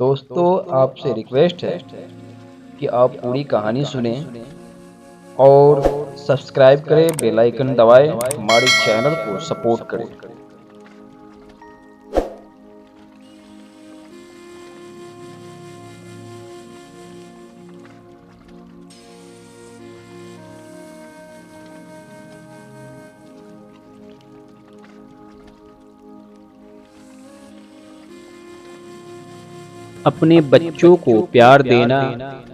दोस्तों, आपसे रिक्वेस्ट है कि आप पूरी कहानी सुनें और सब्सक्राइब करें, बेल आइकन दबाएं, हमारे चैनल को सपोर्ट करें। अपने बच्चों को प्यार देना,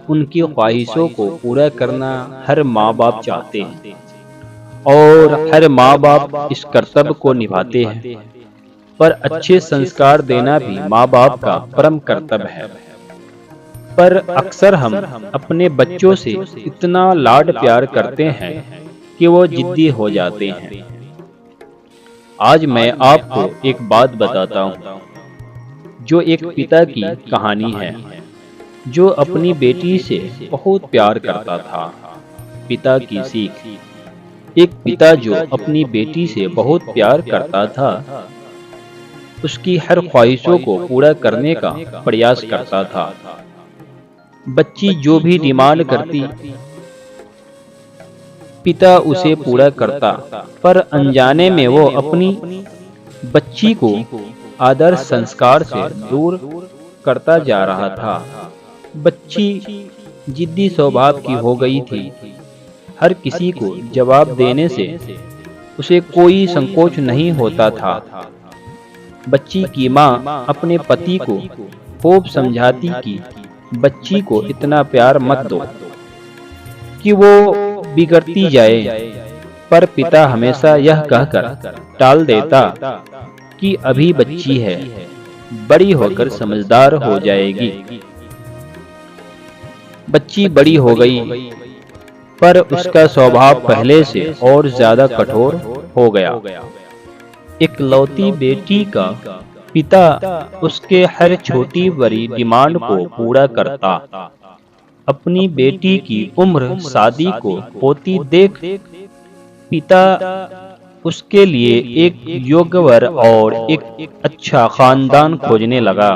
उनकी ख्वाहिशों को पूरा करना हर माँ बाप चाहते हैं और हर माँ बाप इस कर्तव्य को निभाते हैं। पर अच्छे संस्कार देना भी माँ बाप का परम कर्तव्य है। पर अक्सर हम अपने बच्चों से इतना लाड प्यार करते हैं कि वो जिद्दी हो जाते हैं। आज मैं आपको एक बात बताता हूँ, जो एक पिता की कहानी है जो अपनी बेटी से बहुत प्यार करता था। पिता की सीख। एक पिता जो अपनी बेटी से बहुत प्यार करता था, उसकी हर ख्वाहिशों को पूरा करने का प्रयास करता था। बच्ची जो भी डिमांड करती, पिता उसे पूरा करता, पर अनजाने में वो अपनी बच्ची को आदर्श संस्कार से दूर करता जा रहा था। बच्ची जिद्दी स्वभाव की हो गई थी। हर किसी को जवाब देने से उसे कोई संकोच नहीं होता था। बच्ची की माँ अपने पति को खूब समझाती कि बच्ची को इतना प्यार मत दो कि वो बिगड़ती जाए, पर पिता हमेशा यह कहकर टाल देता कि अभी बच्ची है, बड़ी होकर समझदार हो जाएगी। बच्ची बड़ी हो गई, पर उसका स्वभाव पहले से और ज्यादा कठोर हो गया। इकलौती बेटी का पिता उसके हर छोटी बड़ी डिमांड को पूरा करता। अपनी बेटी की उम्र शादी को होती देख पिता उसके लिए एक योग्य वर और एक अच्छा खानदान खोजने लगा।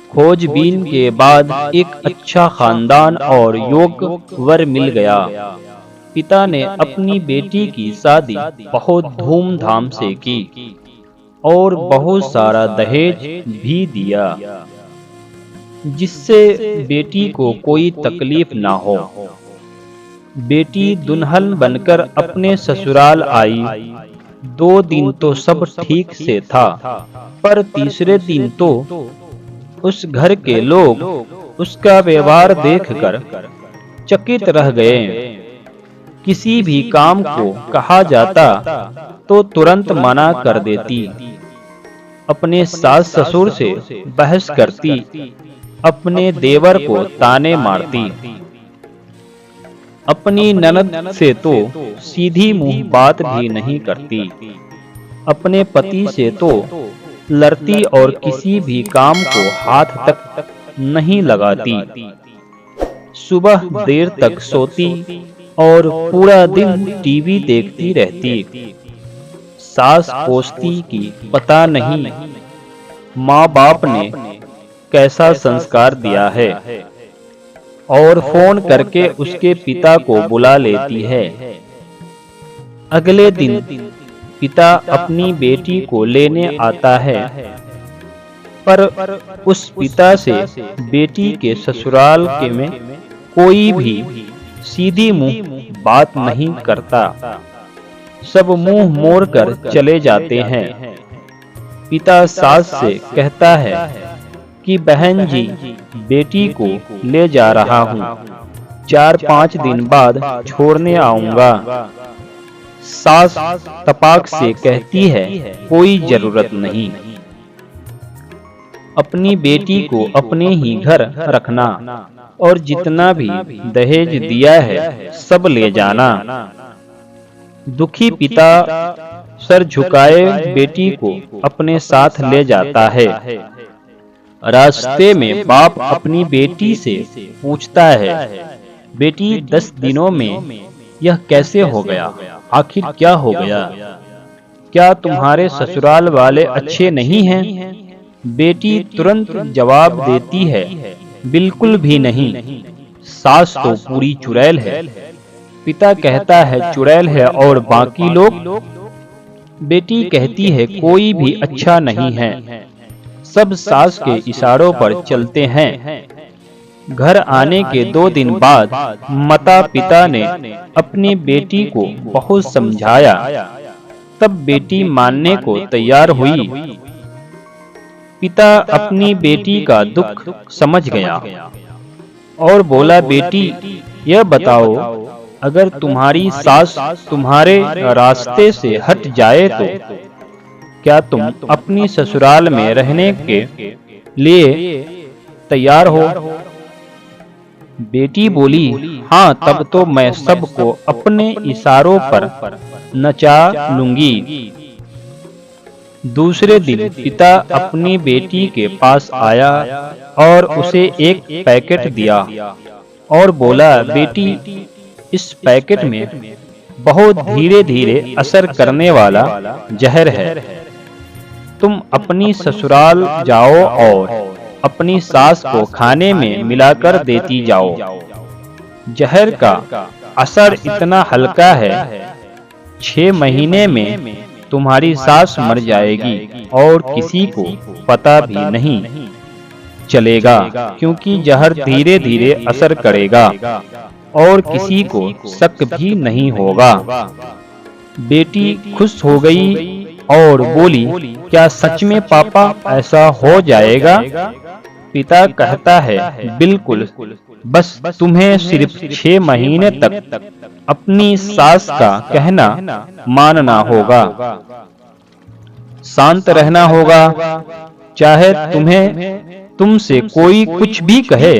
खोजबीन के बाद एक अच्छा खानदान और योग्य वर मिल गया। पिता ने अपनी बेटी की शादी बहुत धूमधाम से की और बहुत सारा दहेज भी दिया, जिससे बेटी को कोई तकलीफ ना हो। बेटी दुल्हन बनकर अपने ससुराल आई। 2 दिन तो सब ठीक से था, पर तीसरे दिन तो उस घर के लोग उसका व्यवहार देखकर चकित रह गए। किसी भी काम को कहा जाता तो तुरंत मना कर देती। अपने सास ससुर से बहस करती, अपने देवर को ताने मारती। अपनी ननद से तो सीधी मुंह बात भी नहीं करती। अपने पति से तो लड़ती और किसी भी काम को हाथ तक नहीं लगाती। सुबह देर तक सोती और पूरा दिन टीवी देखती रहती। सास कोसती कि पता नहीं माँ बाप ने कैसा संस्कार दिया है, और फोन करके उसके पिता को बुला लेती है। अगले दिन पिता अपनी बेटी को लेने आता है, पर उस पिता से बेटी के ससुराल के में कोई भी सीधी मुंह बात नहीं करता। सब मुंह मोड़ कर चले जाते हैं। पिता सास से कहता है कि बहन जी, बेटी को ले जा रहा हूँ, 4-5 दिन बाद छोड़ने आऊंगा। सास तपाक से कहती है, कोई जरूरत नहीं, अपनी बेटी को अपने ही घर रखना और जितना भी दहेज दिया है सब ले जाना। दुखी पिता सर झुकाए बेटी को अपने साथ ले जाता है। रास्ते में बाप अपनी बेटी से पूछता है, बेटी 10 दिनों में यह कैसे हो गया? आखिर क्या हो गया? क्या तुम्हारे ससुराल वाले अच्छे नहीं हैं? बेटी तुरंत जवाब देती है, बिल्कुल भी नहीं, सास तो पूरी चुड़ैल है। पिता कहता है चुड़ैल है और बाकी लोग? बेटी कहती है कोई भी अच्छा नहीं है, सब सास के इशारों पर चलते हैं। घर आने के 2 दिन बाद माता पिता ने अपनी बेटी को बहुत समझाया, तब बेटी मानने को तैयार हुई। पिता अपनी बेटी का दुख समझ गया और बोला, बेटी यह बताओ, अगर तुम्हारी सास तुम्हारे रास्ते से हट जाए तो क्या तुम अपनी ससुराल में रहने के लिए तैयार हो? बेटी बोली, हाँ, तब तो मैं सबको अपने इशारों पर नचा लूंगी। दूसरे दिन पिता अपनी बेटी के पास आया और उसे एक पैकेट दिया और बोला, बेटी इस पैकेट में बहुत धीरे धीरे असर करने वाला जहर है। तुम अपनी ससुराल जाओ और अपनी सास को खाने में मिलाकर देती जाओ। जहर का असर इतना हल्का है, 6 महीने में तुम्हारी सास मर जाएगी और किसी को पता भी नहीं चलेगा, क्योंकि जहर धीरे धीरे असर करेगा और किसी को शक भी नहीं होगा। बेटी खुश हो गई और बोली, क्या सच में पापा ऐसा हो जाएगा? पिता कहता है, बिल्कुल, बस तुम्हें सिर्फ 6 महीने तक अपनी सास का कहना मानना होगा, शांत रहना होगा, चाहे तुमसे कोई कुछ भी कहे,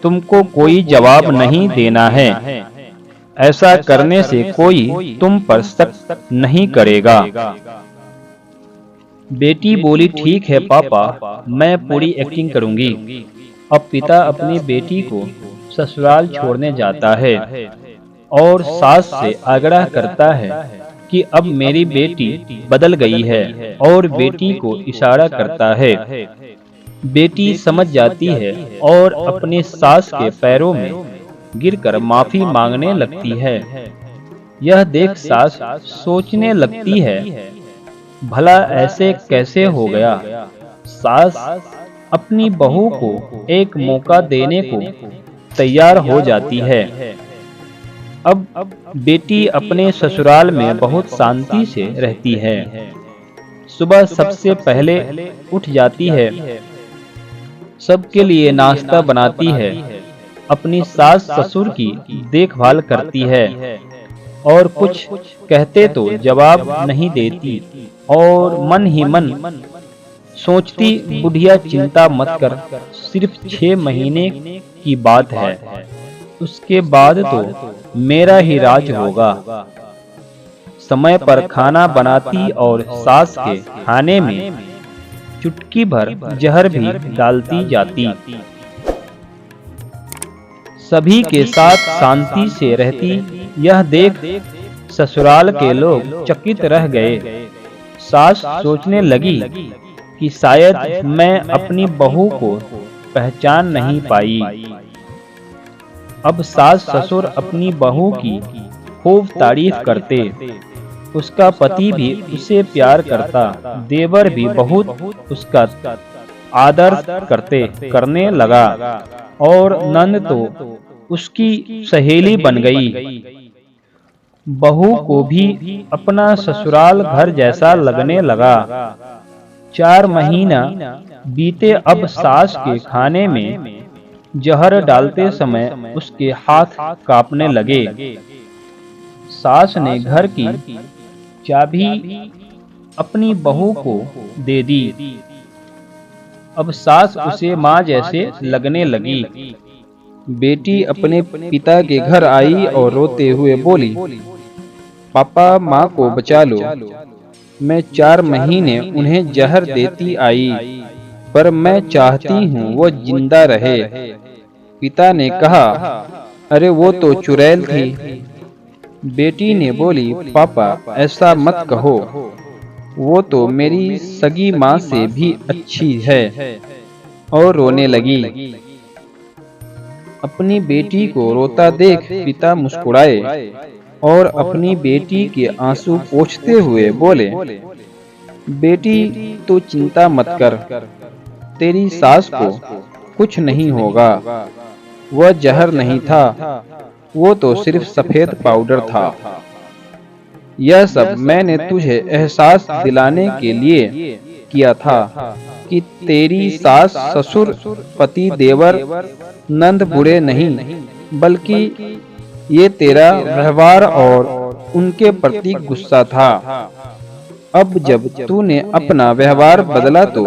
तुमको कोई जवाब नहीं देना है। ऐसा करने से कोई तुम पर शक नहीं करेगा। बेटी बोली, ठीक है पापा, मैं पूरी एक्टिंग करूंगी। अब पिता अपनी बेटी को ससुराल छोड़ने जाता है और सास से आग्रह करता है कि अब मेरी बेटी बदल गई है और बेटी को इशारा करता है। बेटी समझ जाती है और अपनी सास के पैरों में गिरकर माफी मांगने लगती है। यह देख सास सोचने लगती है, भला ऐसे कैसे हो गया? सास अपनी बहू को एक मौका देने को तैयार हो जाती है। अब बेटी अपने ससुराल में बहुत शांति से रहती है। सुबह सबसे पहले उठ जाती है, सबके लिए नाश्ता बनाती है, अपनी सास ससुर की देखभाल करती है और कुछ कहते तो जवाब नहीं देती और मन ही मन सोचती, बुढ़िया चिंता मत कर, सिर्फ 6 महीने की बात है, उसके बाद तो मेरा ही राज होगा। समय पर खाना बनाती और सास के खाने में चुटकी भर जहर भी डालती जाती। सभी के साथ शांति से रहती। यह देख ससुराल के लोग चकित रह गए। सास सोचने लगी कि शायद मैं अपनी बहू को पहचान नहीं पाई। अब सास ससुर अपनी बहू की खूब तारीफ करते, उसका पति भी उसे प्यार करता, देवर भी बहुत उसका आदर करने लगा और नंद तो उसकी सहेली बन गई। बहू को भी अपना ससुराल घर जैसा लगने लगा। 4 महीना बीते। अब सास के खाने में जहर डालते समय उसके हाथ कांपने लगे। सास ने घर की चाबी अपनी बहू को दे दी। अब सास उसे माँ जैसे लगने लगी। बेटी अपने पिता के घर आई और रोते हुए बोली, पापा माँ को बचा लो। मैं 4 महीने उन्हें जहर देती आई, पर मैं चाहती हूँ वो जिंदा रहे। पिता ने कहा, अरे वो तो चुड़ैल थी। बेटी ने बोली, पापा ऐसा मत कहो, वो तो मेरी सगी माँ से भी अच्छी है। और रोने लगी। अपनी बेटी को रोता देख पिता मुस्कुराए और अपनी बेटी के आंसू पोंछते हुए बोले, बेटी तू चिंता मत कर, तेरी सास को कुछ नहीं होगा। वह जहर नहीं था, वो तो सिर्फ सफेद पाउडर था। यह सब मैंने तुझे एहसास दिलाने के लिए किया था कि तेरी सास, ससुर, पति, देवर, नंद बुरे नहीं, बल्कि ये तेरा व्यवहार और उनके प्रति गुस्सा था। अब जब तूने अपना व्यवहार बदला तो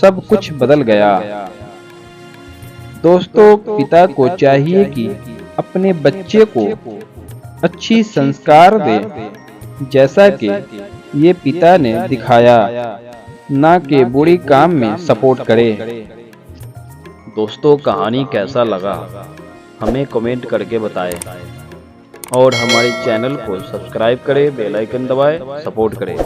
सब कुछ बदल गया। दोस्तों, पिता को चाहिए कि अपने बच्चे को अच्छी संस्कार दे, जैसा कि ये पिता ने दिखाया, ना कि बुरी काम में सपोर्ट करे। दोस्तों, कहानी कैसा लगा हमें कमेंट करके बताएं और हमारे चैनल को सब्सक्राइब करें, बेल आइकन दबाएं, सपोर्ट करें।